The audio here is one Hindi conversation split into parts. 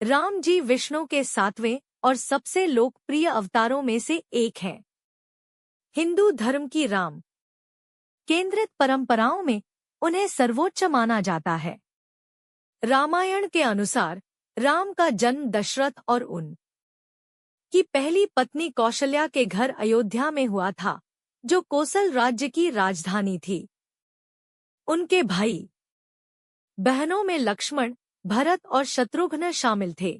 राम जी विष्णु के 7वें और सबसे लोकप्रिय अवतारों में से एक हैं। हिंदू धर्म की राम केंद्रित परंपराओं में उन्हें सर्वोच्च माना जाता है। रामायण के अनुसार राम का जन्म दशरथ और उनकी पहली पत्नी कौशल्या के घर अयोध्या में हुआ था, जो कोसल राज्य की राजधानी थी। उनके भाई बहनों में लक्ष्मण, भरत और शत्रुघ्न शामिल थे।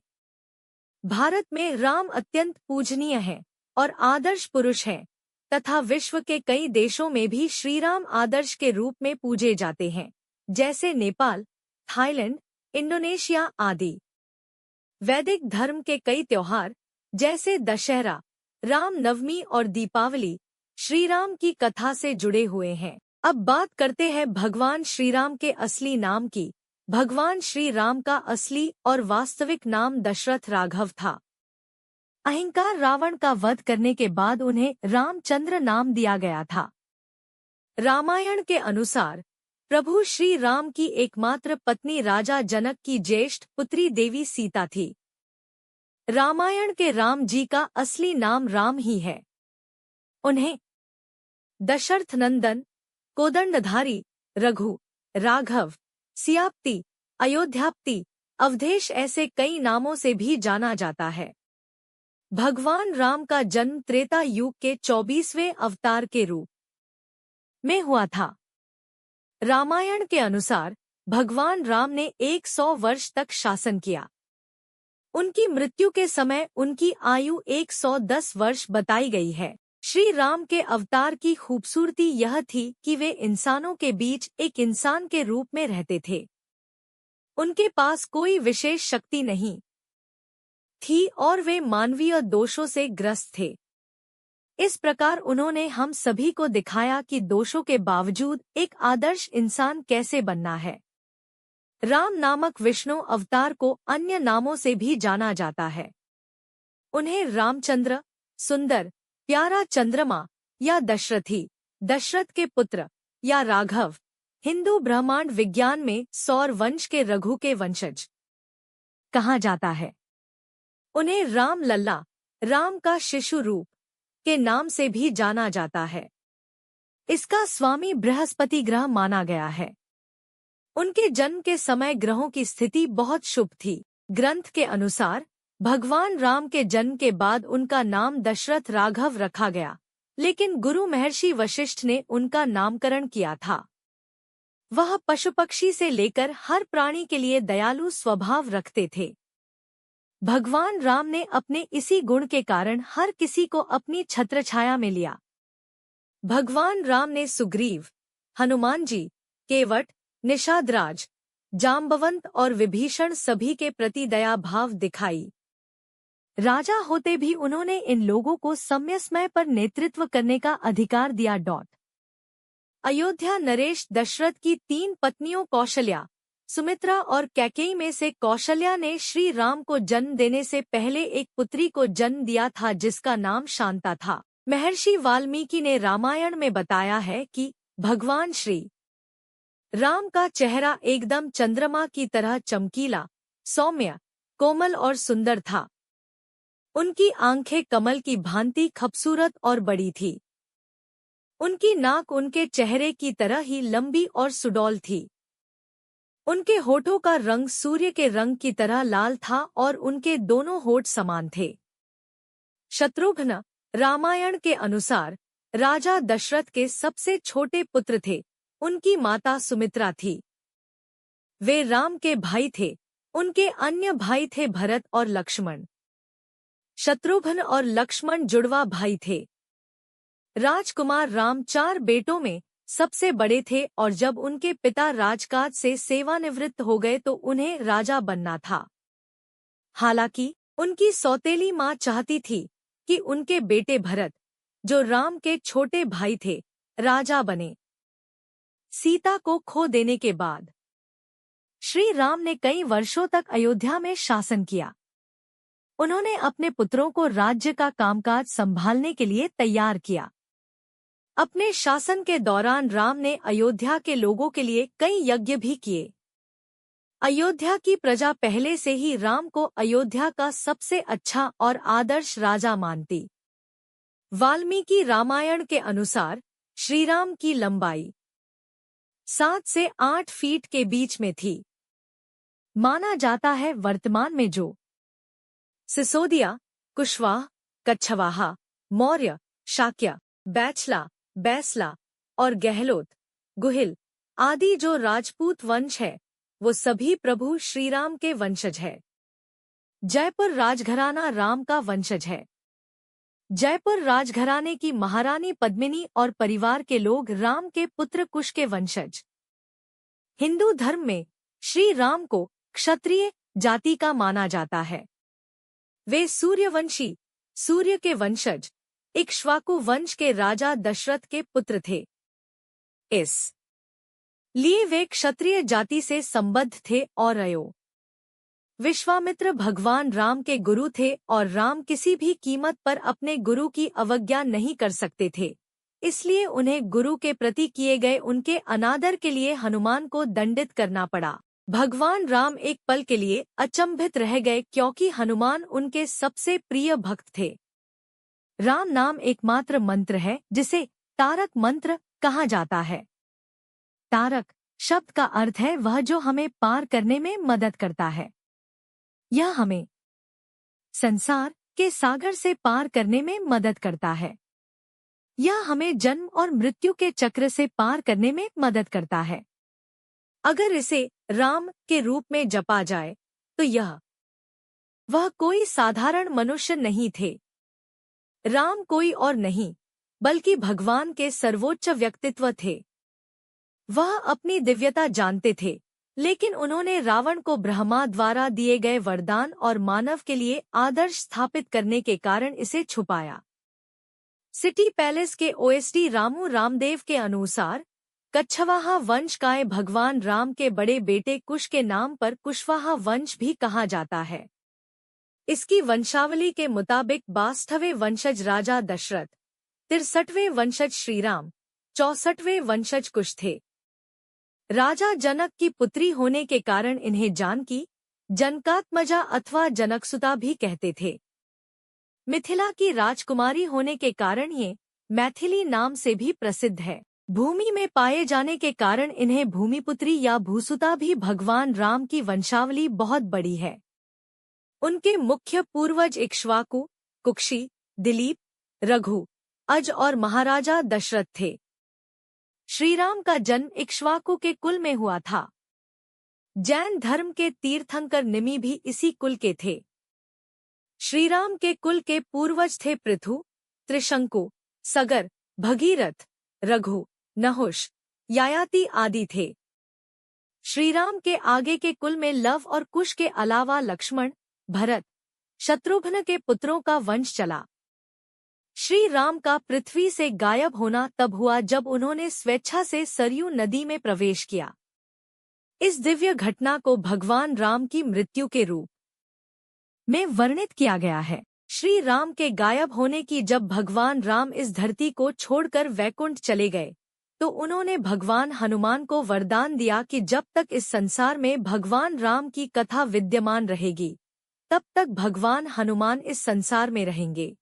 भारत में राम अत्यंत पूजनीय हैं और आदर्श पुरुष हैं तथा विश्व के कई देशों में भी श्रीराम आदर्श के रूप में पूजे जाते हैं, जैसे नेपाल, थाईलैंड, इंडोनेशिया आदि। वैदिक धर्म के कई त्योहार जैसे दशहरा, राम नवमी और दीपावली श्रीराम की कथा से जुड़े हुए हैं। अब बात करते हैं भगवान श्रीराम के असली नाम की। भगवान श्री राम का असली और वास्तविक नाम दशरथ राघव था। अहंकार रावण का वध करने के बाद उन्हें रामचंद्र नाम दिया गया था। रामायण के अनुसार प्रभु श्री राम की एकमात्र पत्नी राजा जनक की ज्येष्ठ पुत्री देवी सीता थी। रामायण के राम जी का असली नाम राम ही है। उन्हें दशरथ नंदन, कोदंडधारी, रघु, राघव, सियाप्ती, अयोध्याप्ती, अवधेश ऐसे कई नामों से भी जाना जाता है। भगवान राम का जन्म त्रेता युग के 24वें अवतार के रूप में हुआ था। रामायण के अनुसार भगवान राम ने 100 वर्ष तक शासन किया। उनकी मृत्यु के समय उनकी आयु 110 वर्ष बताई गई है। श्री राम के अवतार की खूबसूरती यह थी कि वे इंसानों के बीच एक इंसान के रूप में रहते थे। उनके पास कोई विशेष शक्ति नहीं थी और वे मानवीय दोषों से ग्रस्त थे। इस प्रकार उन्होंने हम सभी को दिखाया कि दोषों के बावजूद एक आदर्श इंसान कैसे बनना है। राम नामक विष्णु अवतार को अन्य नामों से भी जाना जाता है। उन्हें रामचंद्र, सुंदर, प्यारा चंद्रमा या दशरथी, दशरथ के पुत्र या राघव, हिंदू ब्रह्मांड विज्ञान में सौर वंश के रघु के वंशज कहा जाता है। उन्हें राम लल्ला, राम का शिशु रूप के नाम से भी जाना जाता है। इसका स्वामी बृहस्पति ग्रह माना गया है। उनके जन्म के समय ग्रहों की स्थिति बहुत शुभ थी। ग्रंथ के अनुसार भगवान राम के जन्म के बाद उनका नाम दशरथ राघव रखा गया, लेकिन गुरु महर्षि वशिष्ठ ने उनका नामकरण किया था। वह पशु पक्षी से लेकर हर प्राणी के लिए दयालु स्वभाव रखते थे। भगवान राम ने अपने इसी गुण के कारण हर किसी को अपनी छत्रछाया में लिया। भगवान राम ने सुग्रीव, हनुमान जी, केवट, निषादराज, जाम्बवंत और विभीषण सभी के प्रति दया भाव दिखाई। राजा होते भी उन्होंने इन लोगों को समय समय पर नेतृत्व करने का अधिकार दिया। अयोध्या नरेश दशरथ की 3 पत्नियों कौशल्या, सुमित्रा और कैकेयी में से कौशल्या ने श्री राम को जन्म देने से पहले एक पुत्री को जन्म दिया था जिसका नाम शांता था। महर्षि वाल्मीकि ने रामायण में बताया है कि भगवान श्री राम का चेहरा एकदम चंद्रमा की तरह चमकीला, सौम्य, कोमल और सुंदर था। उनकी आंखें कमल की भांति खूबसूरत और बड़ी थी। उनकी नाक उनके चेहरे की तरह ही लंबी और सुडौल थी। उनके होठों का रंग सूर्य के रंग की तरह लाल था और उनके दोनों होठ समान थे। शत्रुघ्न रामायण के अनुसार राजा दशरथ के सबसे छोटे पुत्र थे। उनकी माता सुमित्रा थी। वे राम के भाई थे। उनके अन्य भाई थे भरत और लक्ष्मण। शत्रुघ्न और लक्ष्मण जुड़वा भाई थे। राजकुमार राम 4 बेटों में सबसे बड़े थे और जब उनके पिता राजकाज से सेवानिवृत्त हो गए तो उन्हें राजा बनना था। हालांकि उनकी सौतेली मां चाहती थी कि उनके बेटे भरत, जो राम के छोटे भाई थे, राजा बने। सीता को खो देने के बाद श्री राम ने कई वर्षों तक अयोध्या में शासन किया। उन्होंने अपने पुत्रों को राज्य का कामकाज संभालने के लिए तैयार किया। अपने शासन के दौरान राम ने अयोध्या के लोगों के लिए कई यज्ञ भी किए। अयोध्या की प्रजा पहले से ही राम को अयोध्या का सबसे अच्छा और आदर्श राजा मानती। वाल्मीकि रामायण के अनुसार श्रीराम की लंबाई 7 से 8 फीट के बीच में थी। माना जाता है वर्तमान में जो सिसोदिया, कुशवाहा, कच्छवाहा, मौर्य, शाक्य, बैसला और गहलोत, गुहिल आदि जो राजपूत वंश है, वो सभी प्रभु श्रीराम के वंशज है। जयपुर राजघराना राम का वंशज है। जयपुर राजघराने की महारानी पद्मिनी और परिवार के लोग राम के पुत्र कुश के वंशज। हिंदू धर्म में श्री राम को क्षत्रिय जाति का माना जाता है। वे सूर्यवंशी, सूर्य के वंशज, इक्ष्वाकु वंश के राजा दशरथ के पुत्र थे। इस लिए वे क्षत्रिय जाति से संबद्ध थे और विश्वामित्र भगवान राम के गुरु थे और राम किसी भी कीमत पर अपने गुरु की अवज्ञा नहीं कर सकते थे। इसलिए उन्हें गुरु के प्रति किए गए उनके अनादर के लिए हनुमान को दंडित करना पड़ा। भगवान राम एक पल के लिए अचंभित रह गए क्योंकि हनुमान उनके सबसे प्रिय भक्त थे। राम नाम एकमात्र मंत्र है जिसे तारक मंत्र कहा जाता है। तारक शब्द का अर्थ है वह जो हमें पार करने में मदद करता है। यह हमें संसार के सागर से पार करने में मदद करता है। यह हमें जन्म और मृत्यु के चक्र से पार करने में मदद करता है। अगर इसे राम के रूप में जपा जाए तो वह कोई साधारण मनुष्य नहीं थे। राम कोई और नहीं बल्कि भगवान के सर्वोच्च व्यक्तित्व थे। वह अपनी दिव्यता जानते थे, लेकिन उन्होंने रावण को ब्रह्मा द्वारा दिए गए वरदान और मानव के लिए आदर्श स्थापित करने के कारण इसे छुपाया। सिटी पैलेस के ओएसडी रामू रामदेव के अनुसार कच्छवाहा वंश का भगवान राम के बड़े बेटे कुश के नाम पर कुशवाहा वंश भी कहा जाता है। इसकी वंशावली के मुताबिक 62वें वंशज राजा दशरथ, 63वें वंशज श्रीराम, 64वें वंशज कुश थे। राजा जनक की पुत्री होने के कारण इन्हें जानकी, जनकात्मजा अथवा जनकसुता भी कहते थे। मिथिला की राजकुमारी होने के कारण ये मैथिली नाम से भी प्रसिद्ध है। भूमि में पाए जाने के कारण इन्हें भूमिपुत्री या भूसुता भी। भगवान राम की वंशावली बहुत बड़ी है। उनके मुख्य पूर्वज इक्ष्वाकु, कुक्षी, दिलीप, रघु, अज और महाराजा दशरथ थे। श्रीराम का जन्म इक्ष्वाकु के कुल में हुआ था। जैन धर्म के तीर्थंकर निमि भी इसी कुल के थे। श्रीराम के कुल के पूर्वज थे पृथु, त्रिशंकु, सगर, भगीरथ, रघु, नहुष, यायाति आदि थे। श्रीराम के आगे के कुल में लव और कुश के अलावा लक्ष्मण, भरत, शत्रुघ्न के पुत्रों का वंश चला। श्री राम का पृथ्वी से गायब होना तब हुआ जब उन्होंने स्वेच्छा से सरयू नदी में प्रवेश किया। इस दिव्य घटना को भगवान राम की मृत्यु के रूप में वर्णित किया गया है। श्री राम के गायब होने की जब भगवान राम इस धरती को छोड़कर वैकुंठ चले गए तो उन्होंने भगवान हनुमान को वरदान दिया कि जब तक इस संसार में भगवान राम की कथा विद्यमान रहेगी तब तक भगवान हनुमान इस संसार में रहेंगे।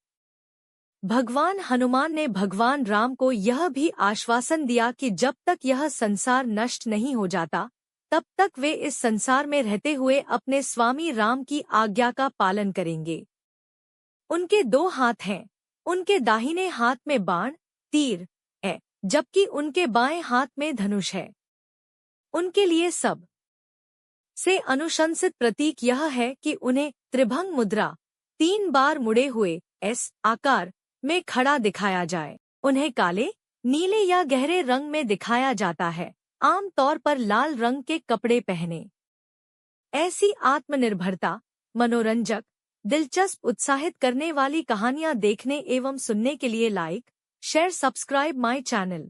भगवान हनुमान ने भगवान राम को यह भी आश्वासन दिया कि जब तक यह संसार नष्ट नहीं हो जाता तब तक वे इस संसार में रहते हुए अपने स्वामी राम की आज्ञा का पालन करेंगे। उनके 2 हाथ हैं, उनके दाहिने हाथ में बाण, तीर है, जबकि उनके बाएं हाथ में धनुष है। उनके लिए सब से अनुशंसित प्रतीक यह है कि उन्हें त्रिभंग मुद्रा 3 बार मुड़े हुए एस आकार में खड़ा दिखाया जाए। उन्हें काले, नीले या गहरे रंग में दिखाया जाता है, आम तौर पर लाल रंग के कपड़े पहने। ऐसी आत्मनिर्भरता, मनोरंजक, दिलचस्प, उत्साहित करने वाली कहानियां देखने एवं सुनने के लिए like, share, subscribe my channel.